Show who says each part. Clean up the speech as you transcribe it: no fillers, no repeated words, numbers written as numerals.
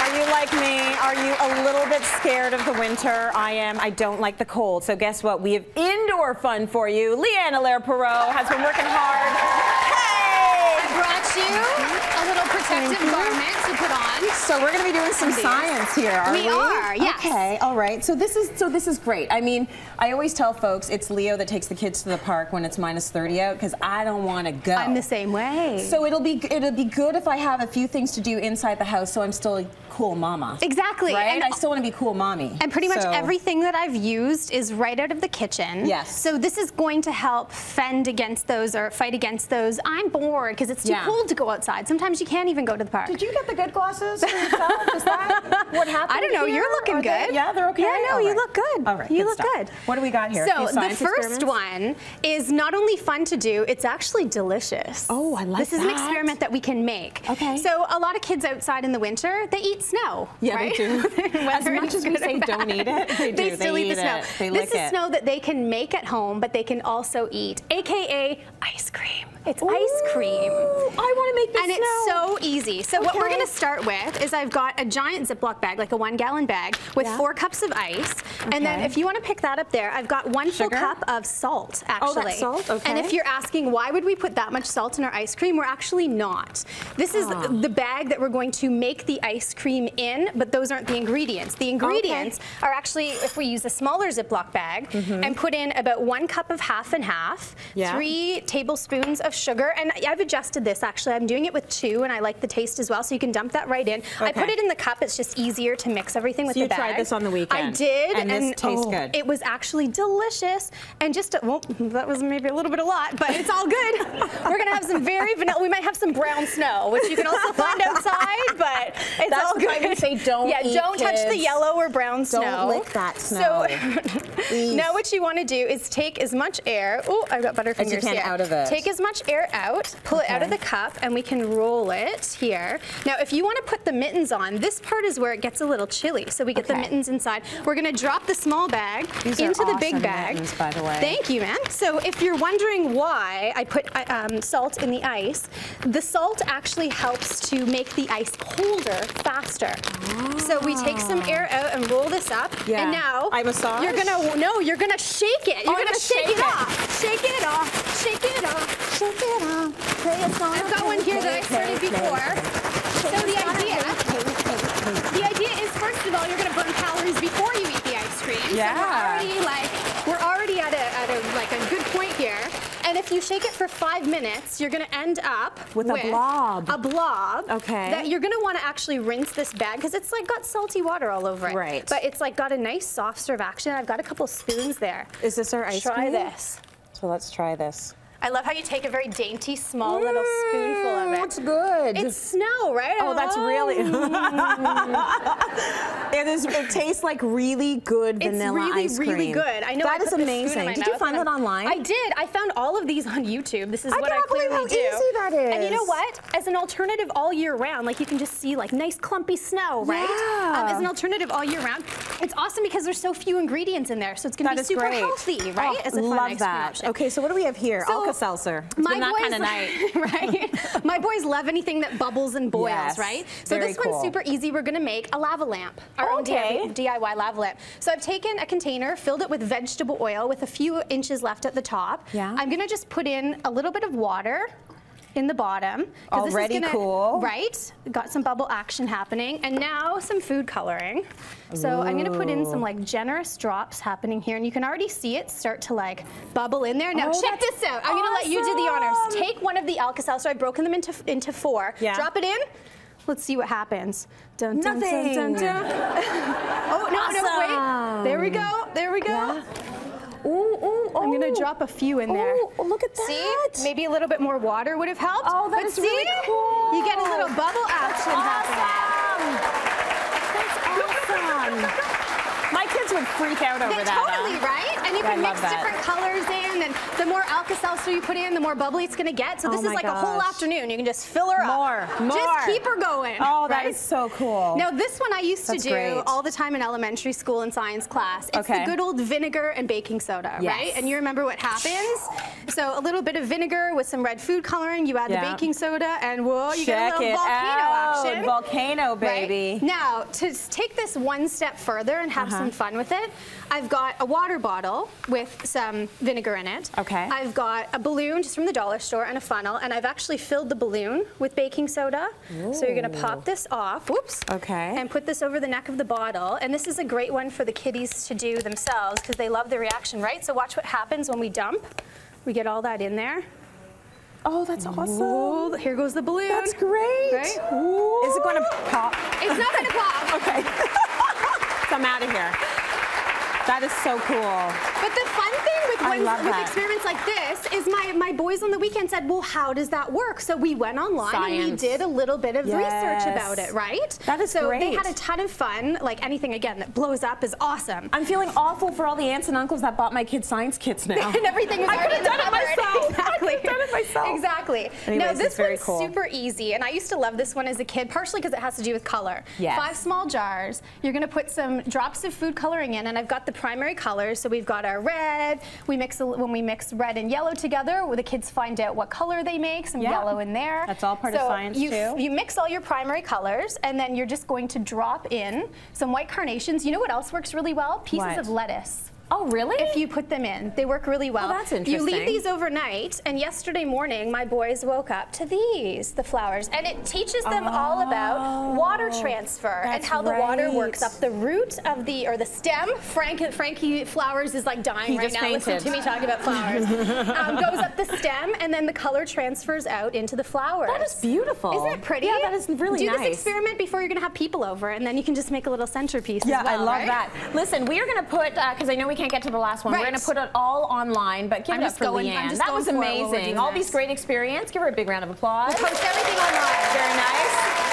Speaker 1: Are you like me? Are you a little bit scared of the winter? I am. I don't like the cold. So guess what? We have indoor fun for you. Leanne Allaire-Perreault has been working hard. Hey!
Speaker 2: I brought you a little protective garment to put on.
Speaker 1: So we're going to be doing some science here, are we?
Speaker 2: We are, yes.
Speaker 1: Okay, all right. So this is great. I mean, I always tell folks it's Leo that takes the kids to the park when it's -30 out because I don't want to go.
Speaker 2: I'm the same way.
Speaker 1: So it'll be good if I have a few things to do inside the house so I'm still a cool mama.
Speaker 2: Exactly.
Speaker 1: Right?
Speaker 2: And
Speaker 1: I still want to be cool mommy.
Speaker 2: And pretty much everything that I've used is right out of the kitchen.
Speaker 1: Yes.
Speaker 2: So this is going to help fend against those or fight against those. I'm bored because it's too cold to go outside. Sometimes you can't even go to the park.
Speaker 1: Did you get the good glasses for yourself? Is that what happened?
Speaker 2: I don't know.
Speaker 1: Here?
Speaker 2: You're looking good.
Speaker 1: Yeah, they're okay?
Speaker 2: Yeah, no, you look good.
Speaker 1: All right,
Speaker 2: you
Speaker 1: good
Speaker 2: look
Speaker 1: stuff.
Speaker 2: good.
Speaker 1: What do we got here?
Speaker 2: So the first one is not only fun to do, it's actually delicious.
Speaker 1: Oh, I like
Speaker 2: This is an experiment that we can make.
Speaker 1: Okay.
Speaker 2: So a lot of kids outside in the winter, they eat snow.
Speaker 1: Yeah,
Speaker 2: right?
Speaker 1: they do. As much as we say don't eat it, they do.
Speaker 2: They still eat the snow.
Speaker 1: They lick
Speaker 2: this is snow that they can make at home, but they can also eat, AKA ice cream. It's ice cream.
Speaker 1: I want to make this
Speaker 2: And it's so easy. So what we're going to start with is I've got a giant Ziploc bag, like a 1-gallon bag, with 4 cups of ice. And then if you want to pick that up there, I've got 1 full cup of salt, actually.
Speaker 1: Oh, that's salt? Okay.
Speaker 2: And if you're asking why would we put that much salt in our ice cream, we're actually not. This is the bag that we're going to make the ice cream in, but those aren't the ingredients. The ingredients are actually, if we use a smaller Ziploc bag and put in about 1 cup of half and half, 3 tablespoons of sugar, and I've adjusted this actually. I'm doing it with 2, and I like the taste as well, so you can dump that right in. I put it in the cup. It's just easier to mix everything with the bag.
Speaker 1: So you tried this on the weekend?
Speaker 2: I did,
Speaker 1: and this tastes good.
Speaker 2: It was actually delicious, and just well, that was maybe a little bit a lot, but it's all good. We're gonna have some very vanilla. We might have some brown snow, which you can also find outside, but it's all good.
Speaker 1: That's why we say don't.
Speaker 2: Yeah, don't touch the yellow or brown snow.
Speaker 1: Don't lick that snow.
Speaker 2: So now what you want to do is take as much air. Oh, I've got butterfingers
Speaker 1: as you can
Speaker 2: here.
Speaker 1: Out of it.
Speaker 2: Take as much air out, pull it out of the cup, and we can roll it here. Now, if you want to put the mittens on, this part is where it gets a little chilly. So we get the mittens inside. We're going to drop the small bag into the big bag.
Speaker 1: Mittens, by the way.
Speaker 2: Thank you, man. So if you're wondering why I put salt in the ice, the salt actually helps to make the ice colder faster. So we take some air out and roll this up.
Speaker 1: Yeah.
Speaker 2: And now you're gonna shake it. You're gonna shake it off. Shake it off. Shake it off. Shake it off. I've got one here that I started before. So the idea is, first of all, you're gonna burn calories before you eat the ice cream.
Speaker 1: Yeah.
Speaker 2: So we're already at a good point here. And if you shake it for 5 minutes, you're going to end up
Speaker 1: with a blob.
Speaker 2: A blob.
Speaker 1: Okay.
Speaker 2: That you're going to want to actually rinse this bag because it's like got salty water all over it.
Speaker 1: Right.
Speaker 2: But it's like got a nice soft serve action. I've got a couple spoons there.
Speaker 1: Is this our ice cream?
Speaker 2: Try this.
Speaker 1: So let's try this.
Speaker 2: I love how you take a very dainty, small little spoonful of it.
Speaker 1: It's good.
Speaker 2: It's snow, right?
Speaker 1: Oh, that's really. It tastes like really good vanilla ice cream.
Speaker 2: It's really good. I know.
Speaker 1: That is amazing. Did you find that online?
Speaker 2: I did. I found all of these on YouTube. This is what I
Speaker 1: clearly do. I can't believe how easy that is.
Speaker 2: And you know what? As an alternative all year round, like you can just see like nice clumpy snow, right?
Speaker 1: Yeah.
Speaker 2: As an alternative all year round, it's awesome because there's so few ingredients in there, so it's going to be super healthy, right?
Speaker 1: Oh,
Speaker 2: as a fun
Speaker 1: love that.
Speaker 2: option.
Speaker 1: Okay, so what do we have here? Alka-Seltzer. It's been that kind of night.
Speaker 2: Right? My boys love anything that bubbles and boils, right? So this one's super easy. We're going to make a lava lamp, our own DIY lava lamp. So I've taken a container, filled it with vegetable oil with a few inches left at the top.
Speaker 1: Yeah.
Speaker 2: I'm going to just put in a little bit of water in the bottom.
Speaker 1: Already cool.
Speaker 2: Right. Got some bubble action happening. And now some food coloring. So I'm going to put in some like generous drops happening here. And you can already see it start to like bubble in there. Now check this out. I'm going to let you do the honors. Take one of the Alka-Seltzer. I've broken them into 4.
Speaker 1: Yeah.
Speaker 2: Drop it in. Let's see what happens. Dun, dun,
Speaker 1: Nothing.
Speaker 2: Dun, dun, dun. Oh, no, wait. There we go. There we go.
Speaker 1: Yeah. Ooh,
Speaker 2: I'm going to drop a few in there.
Speaker 1: Oh, look at that.
Speaker 2: See? Maybe a little bit more water would have helped.
Speaker 1: Oh, that's really cool.
Speaker 2: You get a little bubble action happening.
Speaker 1: That's awesome. My kids would freak out over that.
Speaker 2: Totally, right? And you can mix different colors in, and the more Alka-Seltzer you put in, the more bubbly it's gonna get. So this is like a whole afternoon. You can just fill her up.
Speaker 1: More.
Speaker 2: Just keep her going.
Speaker 1: Oh, that is so cool.
Speaker 2: Now this one I used to do all the time in elementary school and science class. It's the good old vinegar and baking soda, right? And you remember what happens? So a little bit of vinegar with some red food coloring, you add the baking soda, and whoa, you get a little volcano action.
Speaker 1: Volcano, baby.
Speaker 2: Right? Now, to take this one step further and have some fun with it, I've got a water bottle with some vinegar in it.
Speaker 1: Okay.
Speaker 2: I've got a balloon just from the dollar store and a funnel, and I've actually filled the balloon with baking soda. Ooh. So you're gonna pop this off, whoops, and put this over the neck of the bottle. And this is a great one for the kiddies to do themselves because they love the reaction, right? So watch what happens when we dump. We get all that in there.
Speaker 1: Oh, that's awesome.
Speaker 2: Ooh, here goes the balloon.
Speaker 1: That's great.
Speaker 2: Right?
Speaker 1: Is it gonna pop?
Speaker 2: It's not gonna pop.
Speaker 1: Okay. So I'm out of here. That is so cool.
Speaker 2: But the fun thing with experiments like this is my boys on the weekend said, well, how does that work? So we went online and we did a little bit of research about it, right?
Speaker 1: That is great.
Speaker 2: So they had a ton of fun. Like anything, again, that blows up is awesome.
Speaker 1: I'm feeling awful for all the aunts and uncles that bought my kids' science kits now.
Speaker 2: And everything is already in the cupboard.
Speaker 1: Exactly. I could have done it myself.
Speaker 2: Exactly.
Speaker 1: Anyways,
Speaker 2: now, this one's
Speaker 1: cool.
Speaker 2: super easy, and I used to love this one as a kid, partially because it has to do with color.
Speaker 1: Yes.
Speaker 2: 5 small jars. You're going to put some drops of food coloring in, and I've got the primary colors. So we've got our red. When we mix red and yellow together, the kids find out what color they make, some yellow in there.
Speaker 1: That's all part of science too.
Speaker 2: You mix all your primary colors, and then you're just going to drop in some white carnations. You know what else works really well? Pieces of lettuce.
Speaker 1: Oh, really?
Speaker 2: If you put them in. They work really well.
Speaker 1: Oh, that's interesting.
Speaker 2: You leave these overnight, and yesterday morning, my boys woke up to these, the flowers. And it teaches them all about water transfer and how the water works up the root of the stem. Frankie Flowers is like dying right now. Listen to me talking about flowers. Goes up the stem, and then the color transfers out into the flowers.
Speaker 1: That is beautiful.
Speaker 2: Isn't it pretty?
Speaker 1: Yeah, that is really nice.
Speaker 2: Do this experiment before you're going to have people over, and then you can just make a little centerpiece as well,
Speaker 1: I love that. Listen, we are going to put, because I know we can't get to the last one. We're going to put it all online, but give it up for Leanne. That was amazing. All these great experience. Give her a big round of applause.
Speaker 2: We'll post everything online.
Speaker 1: Very nice.